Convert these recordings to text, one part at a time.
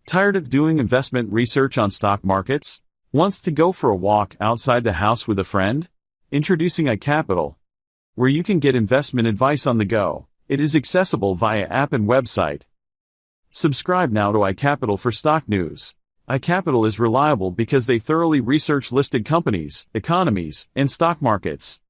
Tired of doing investment research on stock markets? Wants to go for a walk outside the house with a friend? Introducing iCapital, where you can get investment advice on the go. It is accessible via app and website. Subscribe now to iCapital for stock news. iCapital is reliable because they thoroughly research listed companies, economies, and stock markets.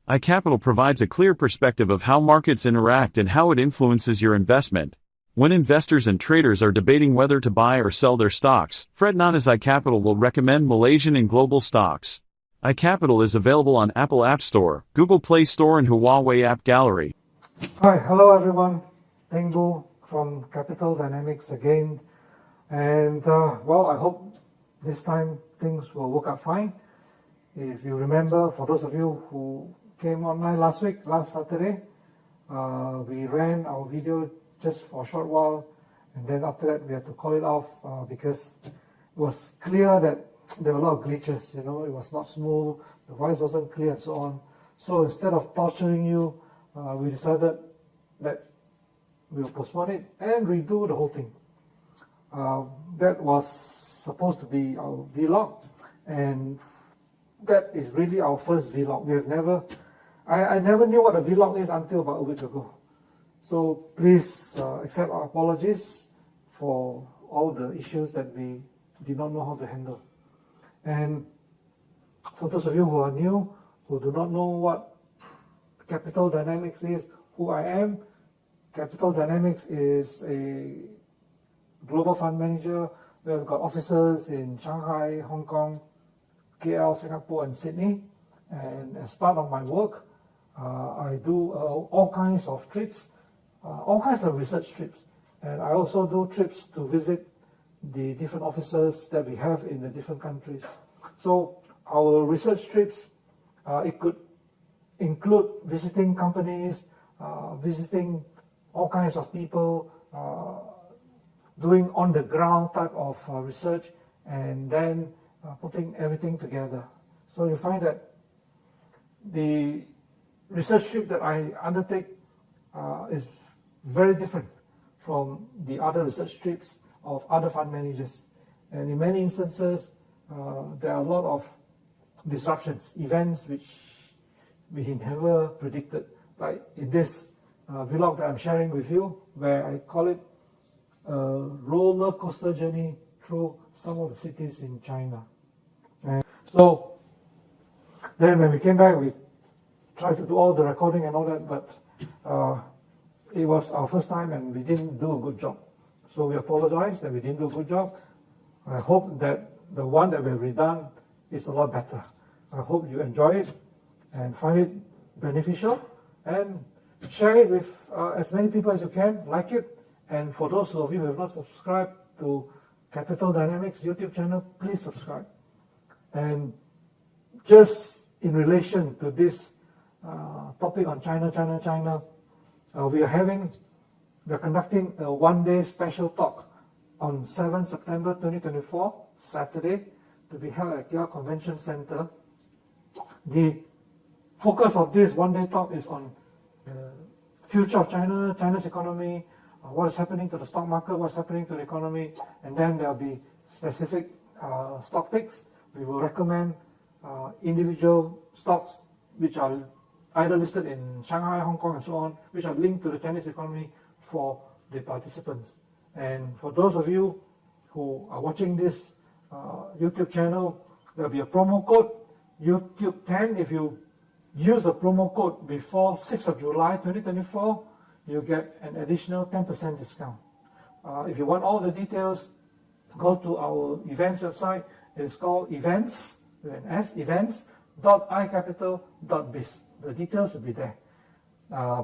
iCapital provides a clear perspective of how markets interact and how it influences your investment. When investors and traders are debating whether to buy or sell their stocks, fret not, as iCapital will recommend Malaysian and global stocks. iCapital is available on Apple App Store, Google Play Store, and Huawei App Gallery. Hi, hello everyone. Teng Boo from Capital Dynamics again. And well, I hope this time things will work out fine. If you remember, for those of you who came online last Saturday, we ran our video just for a short while, and then after that we had to call it off because it was clear that there were a lot of glitches. It was not smooth, the voice wasn't clear, and so on. So instead of torturing you, we decided that we'll postpone it and redo the whole thing. That was supposed to be our vlog, and that is really our first vlog. I never knew what a vlog is until about a week ago. So please accept our apologies for all the issues that we did not know how to handle. And for those of you who are new, who do not know what Capital Dynamics is, who I am, Capital Dynamics is a global fund manager. We have got offices in Shanghai, Hong Kong, KL, Singapore, and Sydney. And as part of my work, I do all kinds of trips, all kinds of research trips. And I also do trips to visit the different offices that we have in the different countries. So our research trips, it could include visiting companies, visiting all kinds of people, doing on-the-ground type of research, and then putting everything together. So you find that the research trip that I undertake is very different from the other research trips of other fund managers. And in many instances, there are a lot of disruptions, events which we never predicted, like in this vlog that I'm sharing with you, where I call it a roller coaster journey through some of the cities in China. And so then when we came back, we tried to do all the recording and all that, but it was our first time and we didn't do a good job. So we apologize that we didn't do a good job. I hope that the one that we've redone is a lot better. I hope you enjoy it and find it beneficial, and share it with as many people as you can, like it. And for those of you who have not subscribed to Capital Dynamics YouTube channel, please subscribe. And just in relation to this topic on China, we are conducting a one-day special talk on 7 September 2024, Saturday, to be held at KL Convention Center. The focus of this one-day talk is on the future of China, China's economy, what is happening to the stock market, what's happening to the economy, and then there will be specific stock picks. We will recommend individual stocks which are either listed in Shanghai, Hong Kong, and so on, which are linked to the Chinese economy for the participants. And for those of you who are watching this YouTube channel, there will be a promo code, YouTube10. If you use the promo code before 6th of July 2024, you get an additional 10% discount. If you want all the details, go to our events website. It's called events, with an S, events.icapital.biz. The details will be there.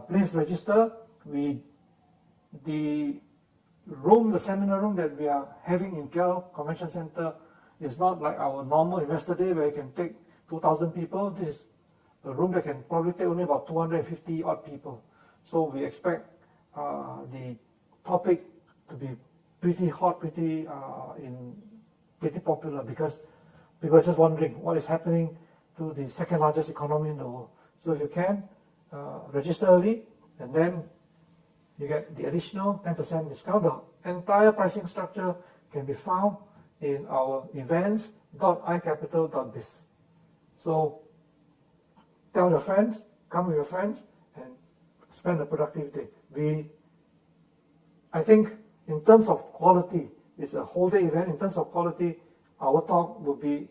Please register. The seminar room that we are having in KL Convention Center is not like our normal investor day where you can take 2,000 people. This is a room that can probably take only about 250 odd people. So we expect the topic to be pretty hot, pretty popular, because people are just wondering what is happening to the second largest economy in the world. So if you can, register early, and then you get the additional 10% discount. The entire pricing structure can be found in our events.icapital.biz. So tell your friends, come with your friends, and spend a productive day. I think in terms of quality, it's a whole day event. In terms of quality, our talk will be,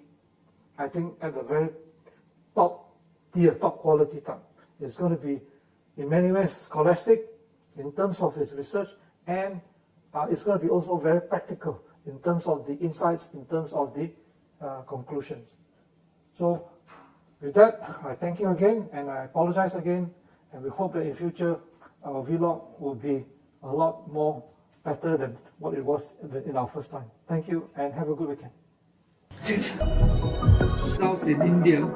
I think, at the very top tier, top quality type. It's going to be, in many ways, scholastic in terms of its research, and it's going to be also very practical in terms of the insights, in terms of the conclusions. So with that, I thank you again, and I apologize again, and we hope that in future our vlog will be a lot more better than what it was in our first time. Thank you, and have a good weekend. South in India.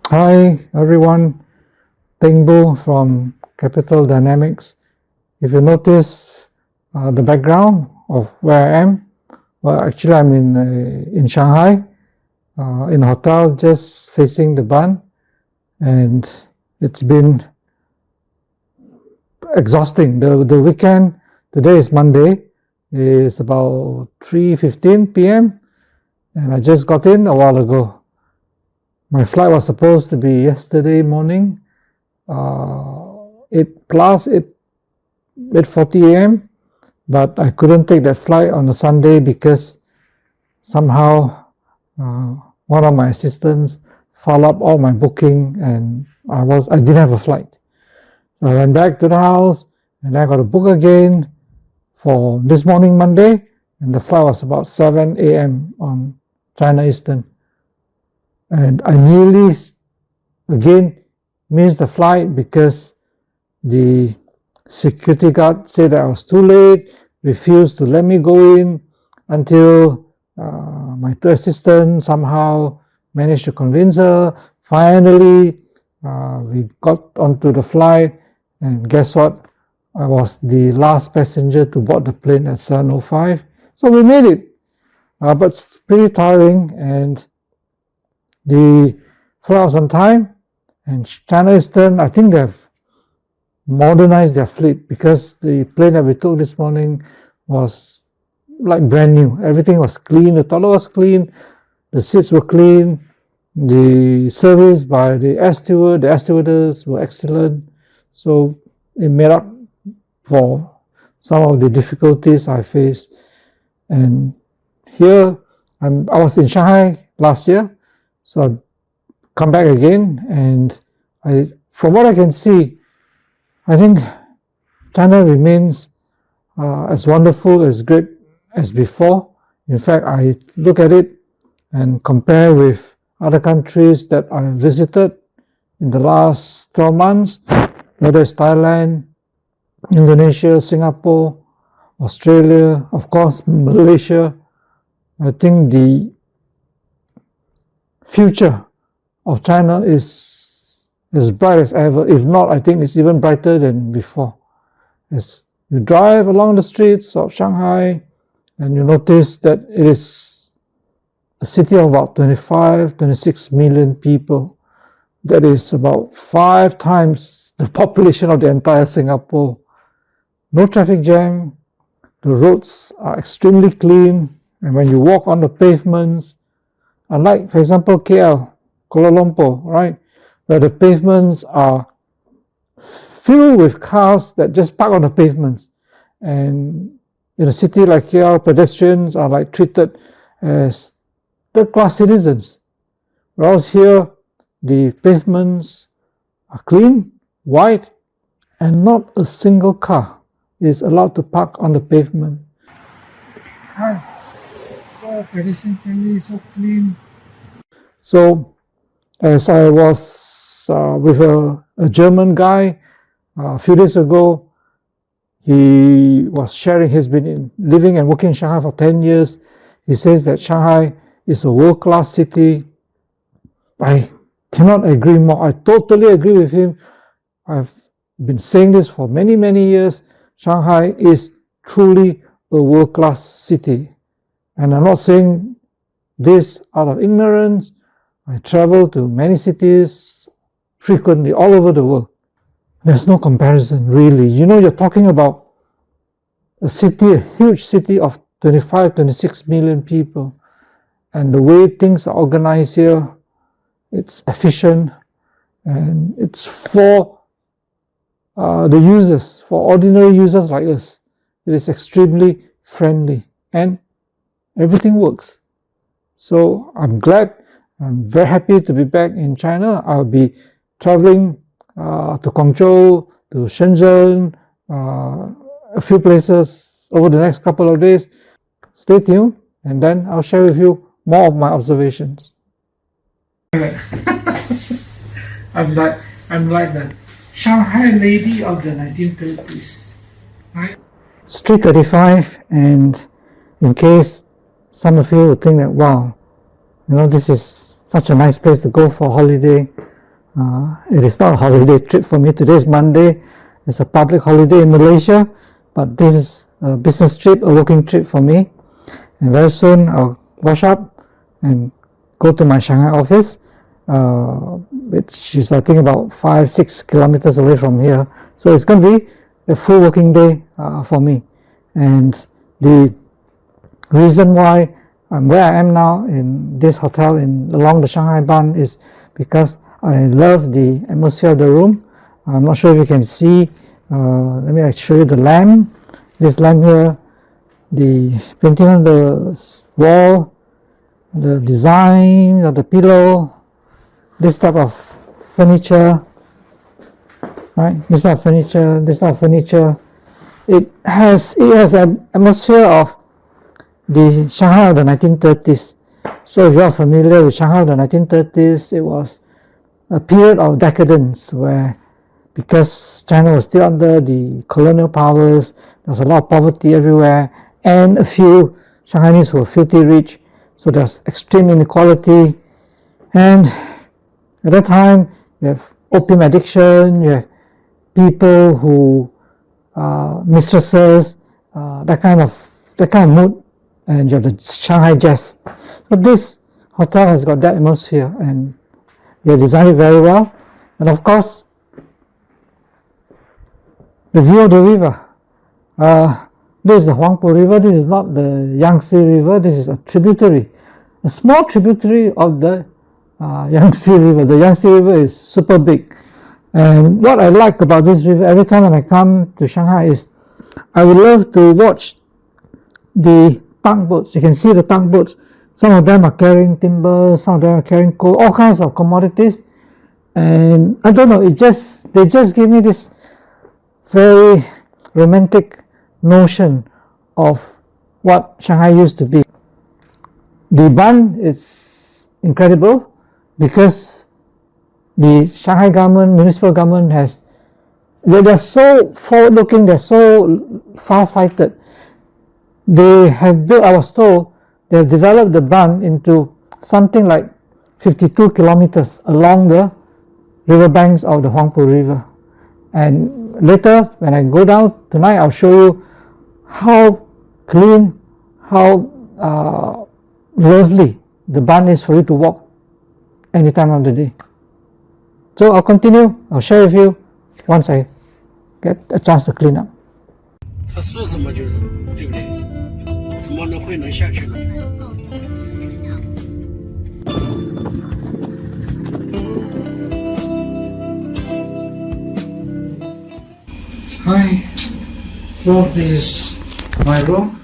Hi everyone, Teng Boo from Capital Dynamics. If you notice the background of where I am, well, actually I'm in Shanghai, in a hotel just facing the Bund, and it's been exhausting. The weekend, today is Monday, is about 3:15 p.m. and I just got in a while ago. My flight was supposed to be yesterday morning, 8:40 a.m. but I couldn't take that flight on a Sunday because somehow one of my assistants followed up all my booking, and I didn't have a flight. So I went back to the house, and I got to book again for this morning, Monday, and the flight was about 7 a.m. on China Eastern. And I nearly again missed the flight because the security guard said that I was too late, refused to let me go in until my two assistants somehow managed to convince her. Finally, we got onto the flight, and guess what? I was the last passenger to board the plane at 7:05. So we made it, but it's pretty tiring, and the flight was on time. And China Eastern, I think they've modernized their fleet, because the plane that we took this morning was like brand new. Everything was clean, the toilet was clean, the seats were clean, the service by the air stewardess were excellent. So it made up for some of the difficulties I faced. And here, I was in Shanghai last year, so I've come back again, and from what I can see, I think China remains as wonderful, as great as before. In fact, I look at it and compare with other countries that I visited in the last 12 months, whether it's Thailand, Indonesia, Singapore, Australia, of course, Malaysia. I think the future of China is as bright as ever. If not, I think it's even brighter than before. As you drive along the streets of Shanghai, and you notice that it is a city of about 26 million people. That is about 5 times the population of the entire Singapore. No traffic jam, the roads are extremely clean, and when you walk on the pavements, unlike, for example, KL, Kuala Lumpur, right, where the pavements are filled with cars that just park on the pavements, and in a city like KL, pedestrians are like treated as third-class citizens. Whereas here, the pavements are clean, white, and not a single car is allowed to park on the pavement. Hi, so pedestrian-friendly, so clean. So, as I was with a German guy a few days ago, he was sharing, he's been living and working in Shanghai for 10 years. He says that Shanghai is a world-class city. I cannot agree more. I totally agree with him. I've been saying this for many, many years. Shanghai is truly a world-class city. And I'm not saying this out of ignorance. I travel to many cities frequently all over the world. There's no comparison, really. You know, you're talking about a city, a huge city of 25, 26 million people. And the way things are organized here, it's efficient, and it's for the users, for ordinary users like us. It is extremely friendly, and everything works. So I'm very happy to be back in China. I'll be traveling to Guangzhou, to Shenzhen, a few places over the next couple of days. Stay tuned, and then I'll share with you more of my observations. I'm like the Shanghai lady of the 1930s, right? Street 35, and in case some of you would think that, wow, you know, this is such a nice place to go for holiday. It is not a holiday trip for me. Today is Monday. It's a public holiday in Malaysia, but this is a business trip, a working trip for me. And very soon I'll wash up and go to my Shanghai office, which is I think about 5-6 kilometers away from here. So it's going to be a full working day for me. And the reason why I'm where I am now in this hotel along the Shanghai Bund is because I love the atmosphere of the room. I'm not sure if you can see. Let me show you the lamp. This lamp here, the painting on the wall, the design of the pillow, this type of furniture, right? This type of furniture. It has an atmosphere of the Shanghai of the 1930s. So if you're familiar with Shanghai of the 1930s, it was a period of decadence where, because China was still under the colonial powers, there was a lot of poverty everywhere, and a few Shanghainese who were filthy rich. So there's extreme inequality, and at that time you have opium addiction, you have people who mistresses, that kind of mood, and you have the Shanghai jazz. So this hotel has got that atmosphere, and they designed it very well. And of course, the view of the river. This is the Huangpu River. This is not the Yangtze River. This is a tributary, a small tributary of the Yangtze River. The Yangtze River is super big. And what I like about this river, every time when I come to Shanghai, is I would love to watch the tugboats. You can see the tugboats. Some of them are carrying timber, some of them are carrying coal, all kinds of commodities. And I don't know, they just give me this very romantic notion of what Shanghai used to be. The bund is incredible because the Shanghai government, municipal government they're so forward-looking, they're so far-sighted. They have built, I was told, they have developed the bund into something like 52 kilometers along the riverbanks of the Huangpu River. And later, when I go down tonight, I'll show you how clean, how lovely the bund is for you to walk any time of the day. So I'll continue. I'll share with you once I get a chance to clean up. 他说什么就是，对不对？怎么能下去呢？ Hi, so this is my room,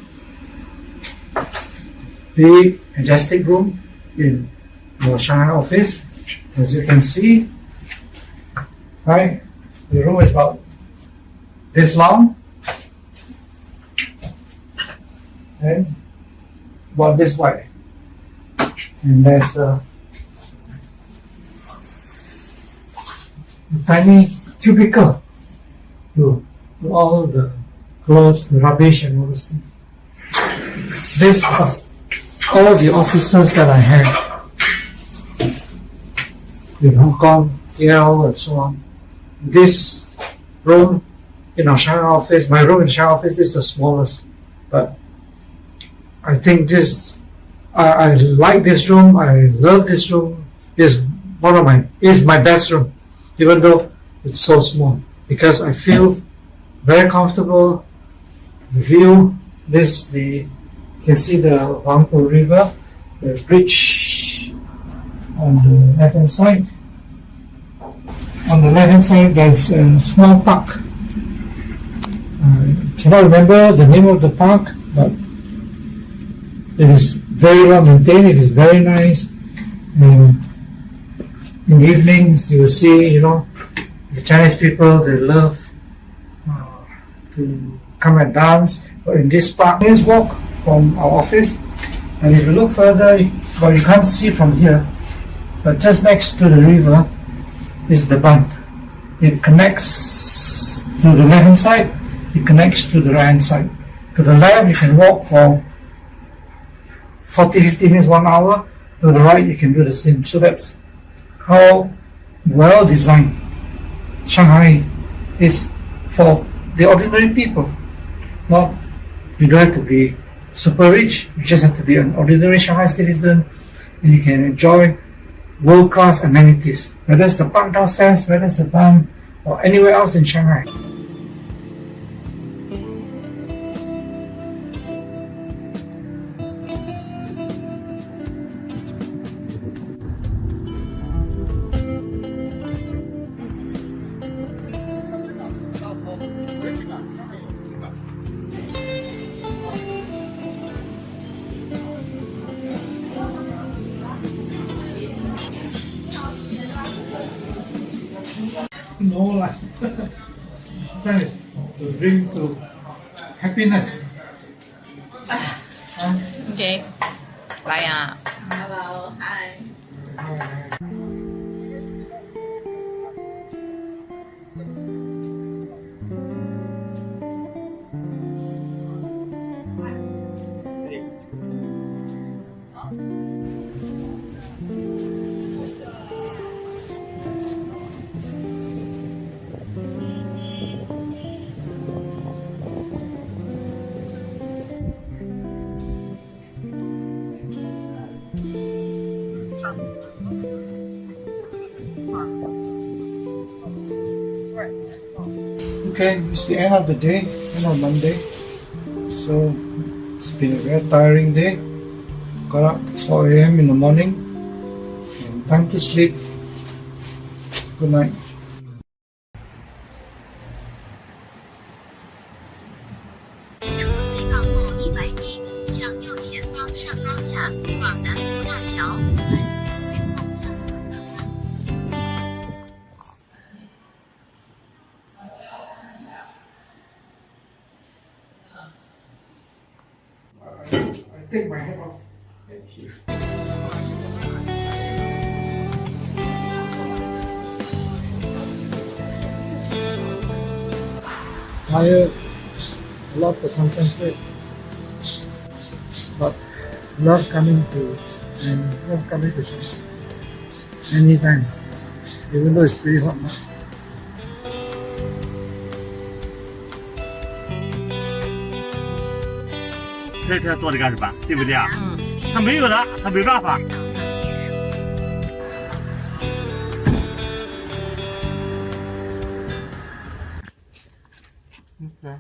big majestic room in the Shanghai office. As you can see, right, the room is about this long and about this wide, and there's a tiny cubicle to all the clothes, the rubbish and all those things. This are all the officers that I had in Hong Kong, KL and so on. This room in our Shanghai office, my room in Shanghai office is the smallest, but I think I like this room, I love this room is my best room, even though it's so small, because I feel very comfortable. The view, you can see the Huangpu River, the bridge on the left hand side. On the left hand side, there's a small park. I cannot remember the name of the park, but it is very well maintained. It is very nice. And in the evenings, you will see, the Chinese people, they love to come and dance. But in this park, let's walk from our office. And if you look further, well, you can't see from here, but just next to the river is the bund. It connects to the left hand side, it connects to the right hand side. To the left, you can walk for 40-50 minutes, 1 hour. To the right, you can do the same. So that's how well designed Shanghai is for the ordinary people. You don't have to be super rich, you just have to be an ordinary Shanghai citizen, and you can enjoy world-class amenities, whether it's the park downstairs, whether it's the bund, or anywhere else in Shanghai. No life. To bring to happiness. OK，来呀、Hello，嗨。Okay, it's the end of the day, end of Monday. So it's been a very tiring day. Got up 4 a.m. in the morning and time to sleep. Good night. I take my hat off. Tired, a lot to concentrate, but love coming to Shanghai anytime, even though it's pretty hot now. 他做这干什么？对不对啊？他没有的，他没办法。Okay.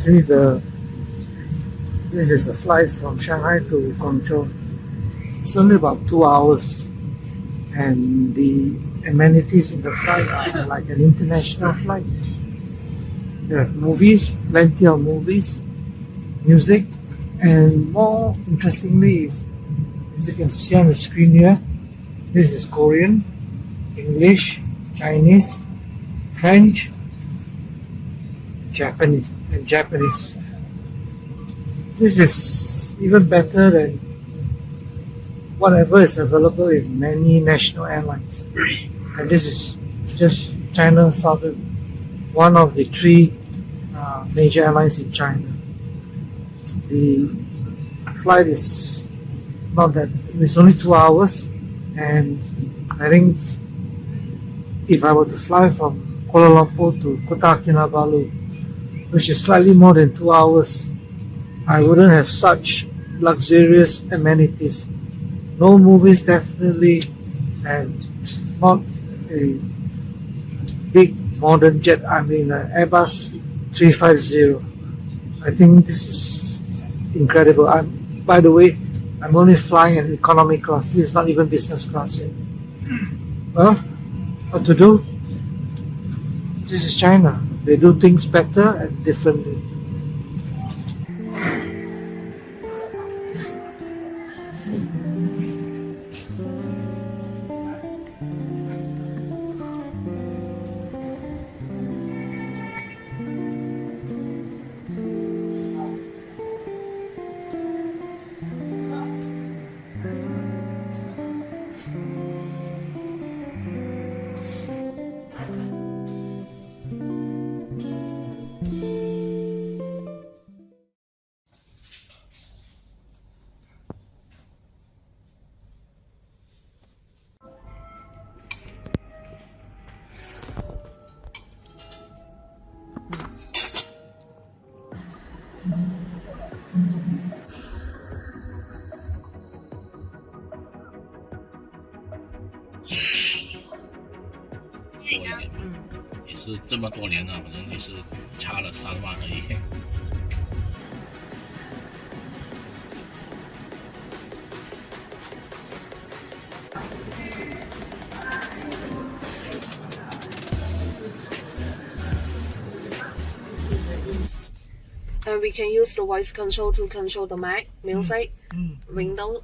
See this is a flight from Shanghai to Guangzhou. It's only about 2 hours, and the amenities in the flight are like an international flight. There are movies, plenty of movies, music, and more interestingly is, as you can see on the screen here, this is Korean, English, Chinese, French, Japanese, and Japanese. This is even better than whatever is available in many national airlines. And this is just China Southern, one of the three major airlines in China. The flight is not that, it's only 2 hours, and I think if I were to fly from Kuala Lumpur to Kota Kinabalu, which is slightly more than 2 hours, I wouldn't have such luxurious amenities. No movies definitely, and not a big modern jet. I mean an Airbus 350. I think this is incredible. By the way, I'm only flying in economy class. This is not even business class yet. Well, what to do? This is China. They do things better and differently.也是这么多年了，反正就是差了3万而已。And we can use the voice control to control the mic, music, window.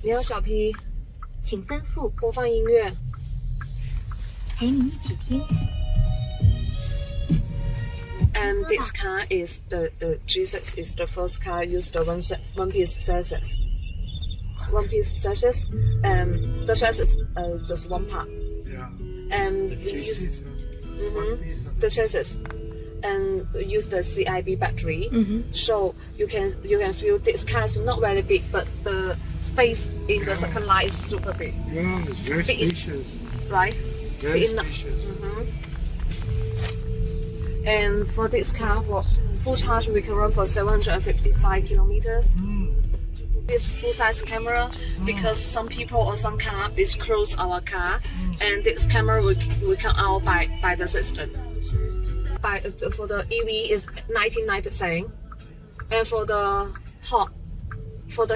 你好，小 P， 请吩咐，播放音乐。陪你一起听。And this car is the G6 is the first car used the one piece chassis. One piece chassis, the chassis just one part. Yeah. And we use the chassis and use the CIB battery. So you can feel this car is not very big, but the space in the second line is super big. Yeah, it's very spacious. Right? Very Big spacious. And for this car, for full charge, we can run for 755 kilometers. This full-size camera, because some people or some car disclose our car, and this camera will come out by the system. For the EV is 99%, and for the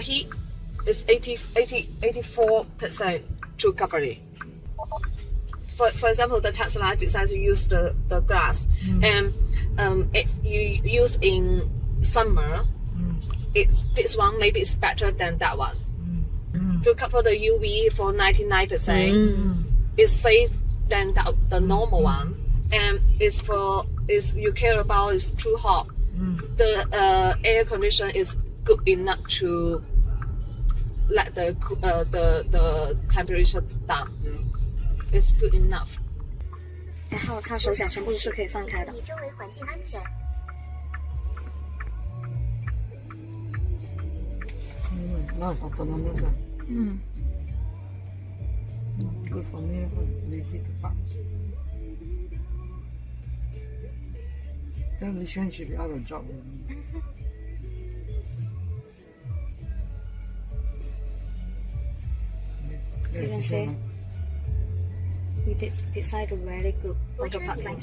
heat is 84% to cover it. For example, the Tesla decides to use the glass, and if you use in summer, this one maybe it's better than that one. To cover the UV for 99%, it's safe than the normal one, and you care about is too hot. The air condition is good enough to let the temperature down. It's good enough. 还好，它手脚全部是可以放开的。你周围环境安全。Now it's autonomous. Good for me, lazy to park. Then Lishan should be out of job. You can say we this side is very good, like a parking.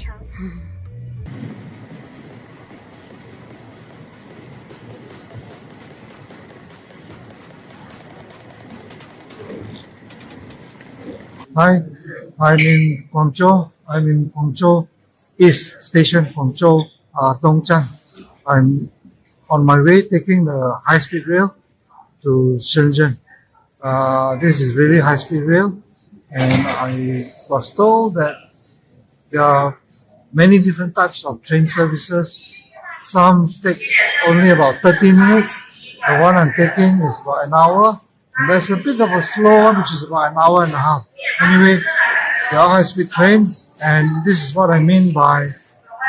Hi, I'm in Guangzhou. I'm in Guangzhou East Station, Guangzhou, Dongzhang. I'm on my way taking the high-speed rail to Shenzhen. This is really high-speed rail, and I was told that there are many different types of train services. Some takes only about 30 minutes. The one I'm taking is about an hour. And there's a bit of a slow one, which is about an hour and a half. Anyway, they are high-speed train, and this is what I mean by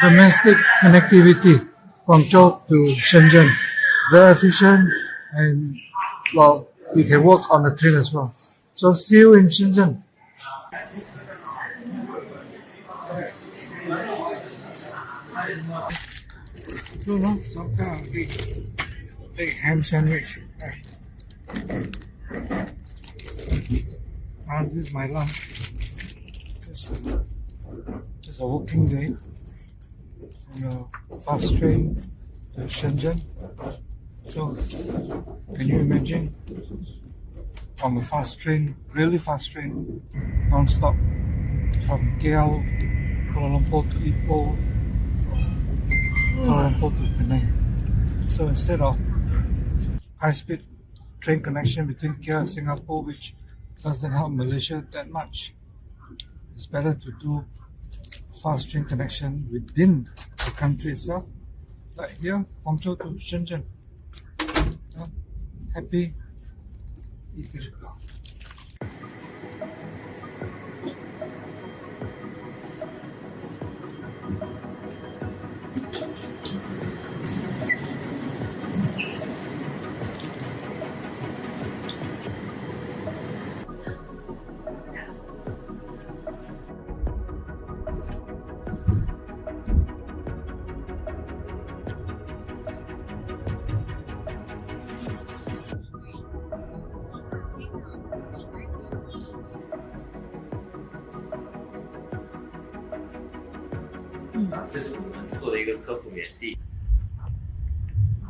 domestic connectivity, Guangzhou to Shenzhen. Very efficient, and well, you can work on the train as well. So see you in Shenzhen. No, some kind of big ham sandwich. This is my lunch. It's a working day on a fast train to Shenzhen. So, can you imagine on a fast train, really fast train, non-stop from KL, Kuala Lumpur to Ipoh, Kuala Lumpur to Penang. So instead of high-speed train connection between KL and Singapore, which doesn't help Malaysia that much, it's better to do fast train connection within the country itself, like here, Guangzhou to Shenzhen. Happy eating.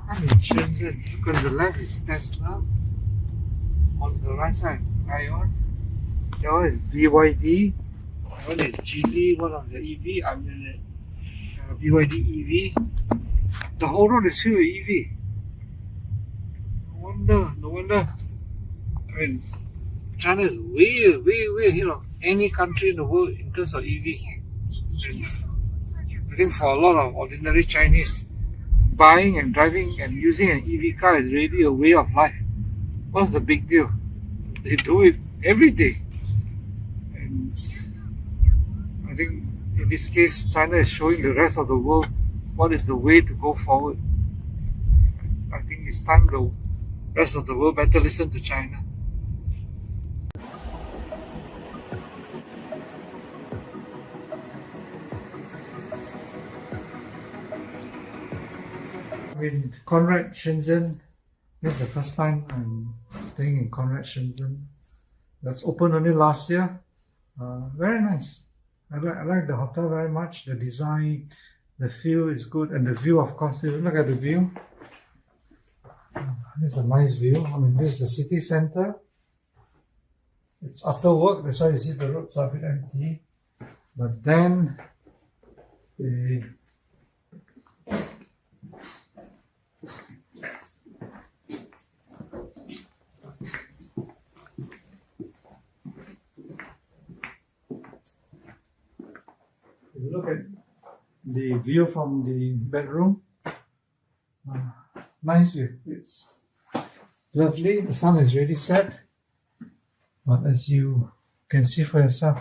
I'm in Shenzhen. Look on the left is Tesla. On the right side, Ion. That one is BYD. That one is Geely, one of the EV. I'm in a BYD EV. The whole road is filled with EV. No wonder. I mean, China is way ahead of any country in the world in terms of EV. And I think for a lot of ordinary Chinese, buying and driving and using an EV car is really a way of life. What's the big deal? They do it every day. And I think in this case, China is showing the rest of the world what is the way to go forward. I think it's time the rest of the world better listen to China. In Conrad, Shenzhen. This is the first time I'm staying in Conrad, Shenzhen. That's opened only last year. Very nice. I like the hotel very much. The design, the feel is good, and the view, of course. If you look at the view, it's a nice view. I mean, this is the city center. It's after work, that's why you see the roads are a bit empty. But then, if you look at the view from the bedroom, nice view. It's lovely. The sun is really set, but as you can see for yourself,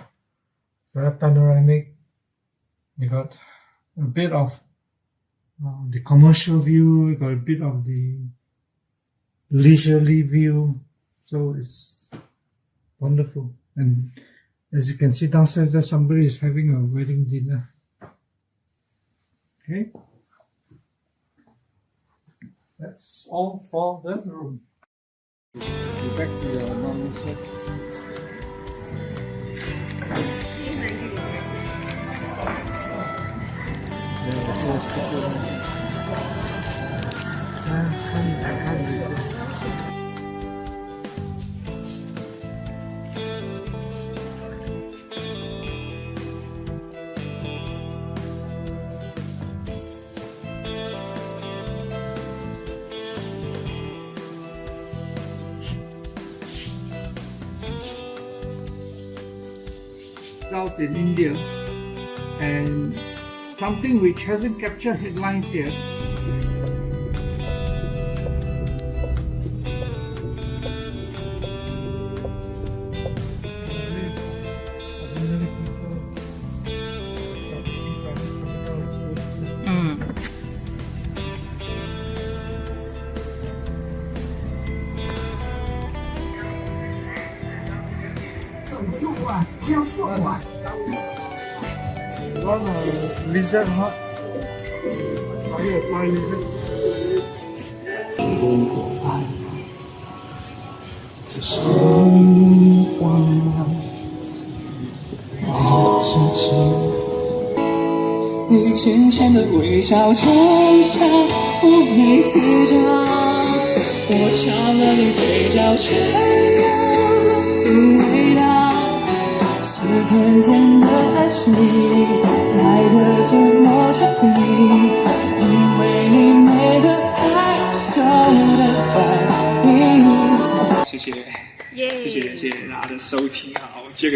very panoramic. You got a bit of the commercial view, you got a bit of the leisurely view, so it's wonderful. And as you can see downstairs, there somebody is having a wedding dinner. Okay, that's all for the room. Go back to your normal set. results in India, and something which hasn't captured headlines yet. One lizard hut. Are you a fly lizard? 这是你忘了我的自己，你浅浅的微笑摘下妩媚嘴角，我尝了你嘴角却有了味道，是甜甜的爱情，来的这么彻底，因为你每个害羞的反应。谢谢，谢谢大家的收听，好，接个。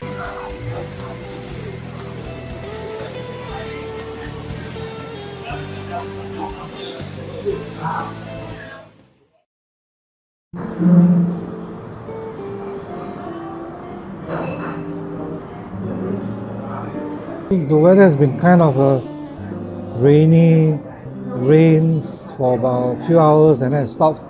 The weather has been kind of a rainy, rains for about a few hours and then it stopped.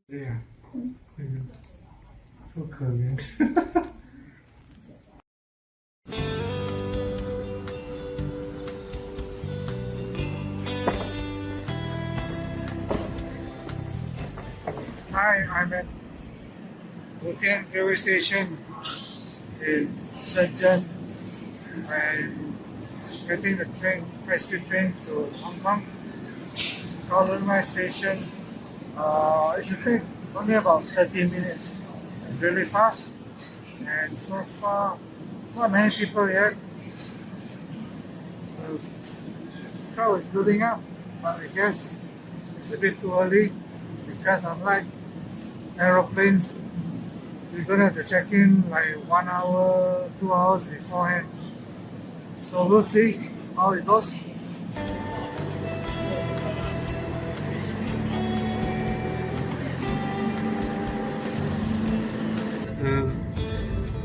Yeah. So 可怜。Hi, I'm at Nan'An railway station in Shenzhen. I'm getting the train, high-speed train to Hong Kong. Rollercoaster station. It should take only about 30 minutes. It's really fast, and so far, not many people yet. The crowd is building up, but I guess it's a bit too early because unlike aeroplanes, we're gonna have to check in like 1 hour, 2 hours beforehand. So we'll see how it goes. The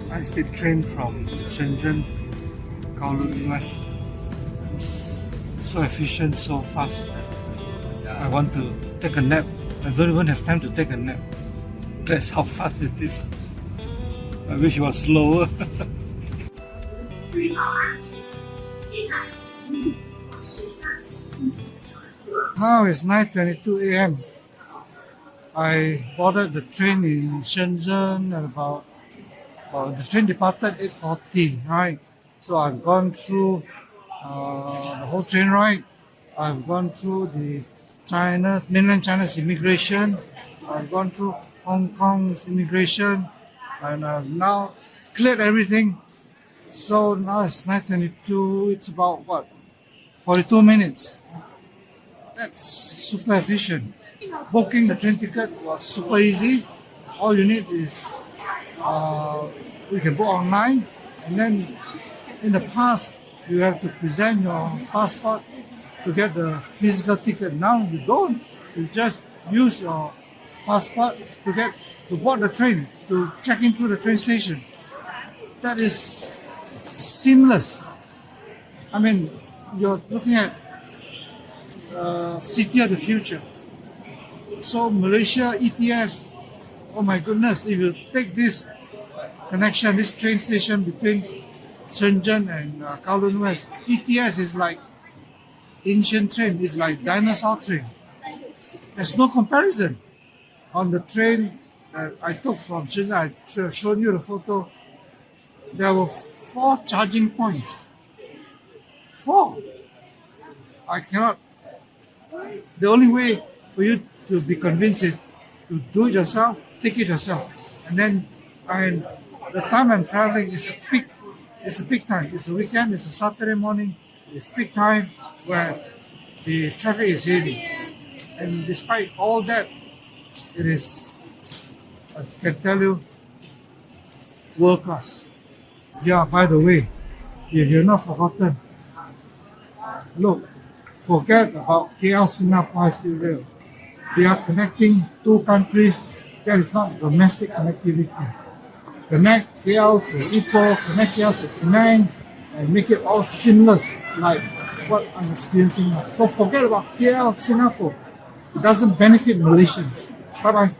high-speed train from Shenzhen to Kowloon West. It's so efficient, so fast. I want to take a nap. I don't even have time to take a nap. That's how fast it is. I wish it was slower. Now it's 9:22 a.m. I boarded the train in Shenzhen at about, the train departed 8:40, right? So I've gone through the whole train ride. I've gone through the mainland China's immigration. I've gone through Hong Kong's immigration, and I've now cleared everything. So now it's 9:22. It's about 42 minutes. That's super efficient. Booking the train ticket was super easy. All you need is you can book online, and then in the past you have to present your passport to get the physical ticket. Now you don't. You just use your passport to board the train, to check in through the train station. That is seamless. I mean, you're looking at city of the future. So Malaysia ETS, oh my goodness, if you take this connection, this train station between Shenzhen and Kowloon West, ETS is like ancient train, it's like dinosaur train. There's no comparison. On the train that I took from Shenzhen, I showed you the photo, there were 4 charging points. 4. I cannot. The only way for you to be convinced is to do it yourself, take it yourself. And then the time I'm traveling is a peak. It's a peak time. It's a weekend, it's a Saturday morning, it's peak time where the traffic is heavy. And despite all that, it is, I can tell you, world class. Yeah, by the way, if you're not forgotten, look, forget about KL Singapore High-Speed Rail. They are connecting two countries. That is not domestic connectivity. Connect KL to Ipoh, connect KL to Penang, and make it all seamless like what I'm experiencing now. So forget about KL Singapore. It doesn't benefit Malaysians. Bye-bye.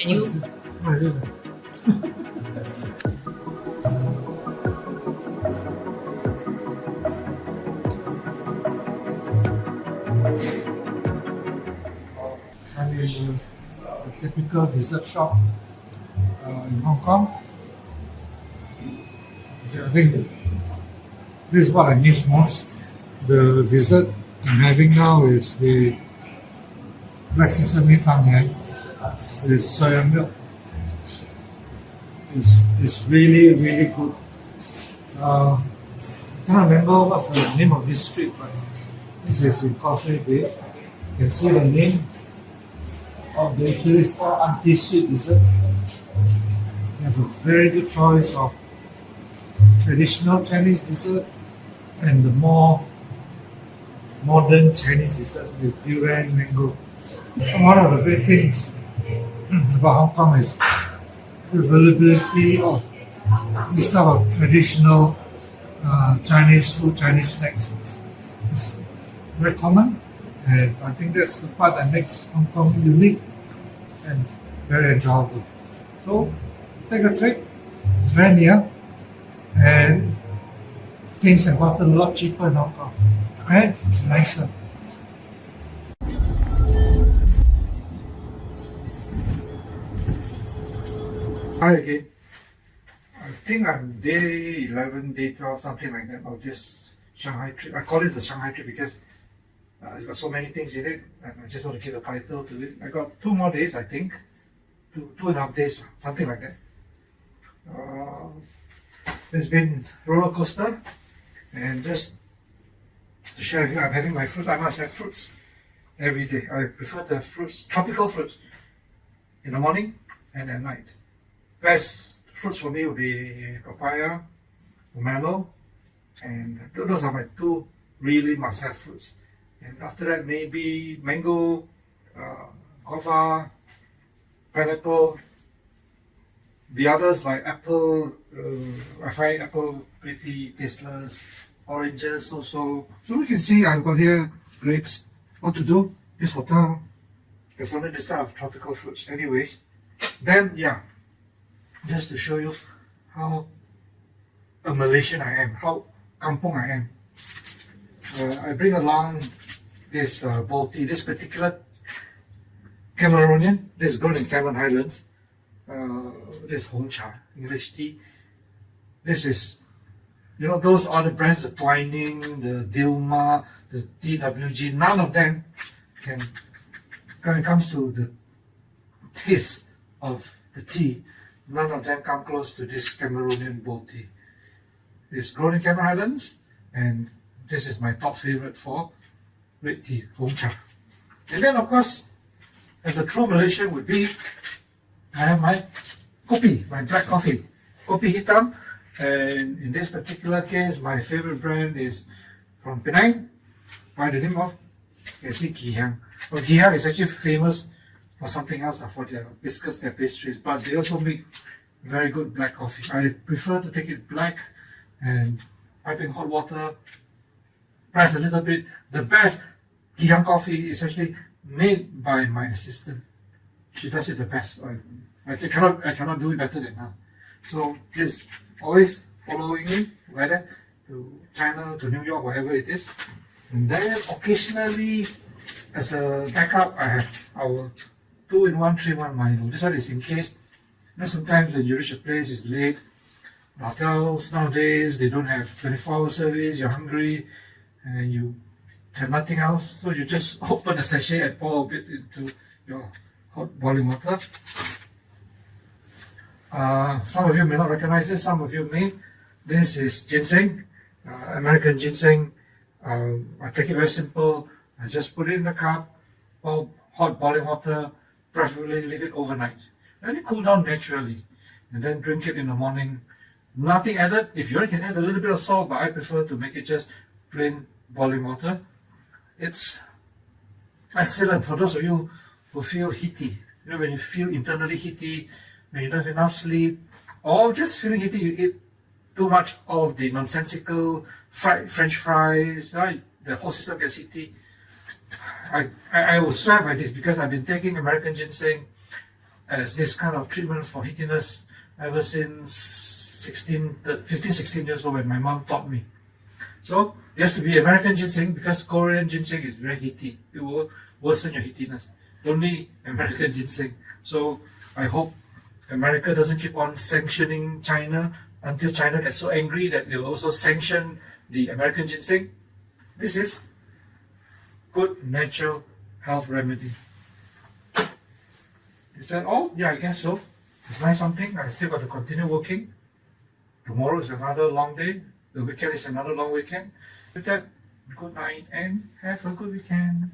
And you? I'm in a typical dessert shop in Hong Kong. I think this is what I miss most. The dessert I'm having now is the black sesame tang with soya milk. It's really, really good. I can't remember what's the name of this street, but this is in Causeway Bay. You can see the name of the eatery is called Anti-Sweet Dessert. They have a very good choice of traditional Chinese dessert and the more modern Chinese dessert with durian, mango. One of the great things about Hong Kong is the availability of this type of traditional Chinese food, Chinese snacks. It's very common, and I think that's the part that makes Hong Kong unique. And very enjoyable. So take a trip, it's very near, and things have gotten a lot cheaper in Hong Kong. Okay, nicer. Hi again. I think I'm day 11, day 12, something like that of this Shanghai trip. I call it the Shanghai trip because it's got so many things in it, and I just want to give a title to it. I got 2 more days, I think. 2.5 days, something like that. There's been Rollercoaster, and just to share with you, I'm having my fruits. I must have fruits every day. I prefer the fruits, tropical fruits, in the morning and at night. Best fruits for me would be papaya, pomelo, and those are my 2 really must-have fruits. And after that, maybe mango, guava, pineapple. The others like apple, I find apple pretty tasteless. Oranges also. So you can see I've got here grapes. What to do? This hotel has only this type of tropical fruits. Anyway, then yeah, just to show you how a Malaysian I am, how kampung I am. I bring along this bowl tea, this particular Cameroonian. This is grown in Cameron Highlands. This Hong Cha, English tea. This is, you know, those other brands, the Twining, the Dilma, the TWG, none of them can, when it comes to the taste of the tea, none of them come close to this Cameroonian bowl tea. It's grown in Cameron Highlands, and this is my top favorite for red tea, Hong Cha. And then, of course, as a true Malaysian would be, I have my kopi, my black coffee, kopi hitam. And in this particular case, my favorite brand is from Penang, by the name of, you can see Gihang. Well, Gihang is actually famous for something else, for their biscuits, their pastries, but they also make very good black coffee. I prefer to take it black and piping hot water, press a little bit. The best Gihang coffee is actually made by my assistant. She does it the best. I cannot do it better than her. So just always following me, whether to China, to New York, wherever it is. And then occasionally, as a backup, I have our 2-in-1, 3-in-1 Milo. This one is in case, you know, sometimes when you reach a place, it's late. Hotels nowadays, they don't have 24-hour service, you're hungry, and you have nothing else. So you just open a sachet and pour a bit into your hot boiling water. Some of you may not recognize this, some of you may. This is ginseng, American ginseng. I take it very simple. I just put it in the cup, pour hot boiling water, preferably leave it overnight. Let it cool down naturally, and then drink it in the morning. Nothing added. If you can add a little bit of salt, but I prefer to make it just plain boiling water. It's excellent for those of you who feel heaty. You know, when you feel internally heaty, when you don't have enough sleep, or just feeling heaty, you eat too much of the nonsensical fried French fries, right? The whole system gets heaty. I will swear by this because I've been taking American ginseng as this kind of treatment for heatiness ever since 15, 16 years old when my mom taught me. So it has to be American ginseng because Korean ginseng is very heaty. It will worsen your heatiness. Only American ginseng. So I hope America doesn't keep on sanctioning China until China gets so angry that they will also sanction the American ginseng. This is good natural health remedy. Is that all? Yeah, I guess so. It's nice something. I still got to continue working. Tomorrow is another long day. The weekend is another long weekend. With that, good night and have a good weekend.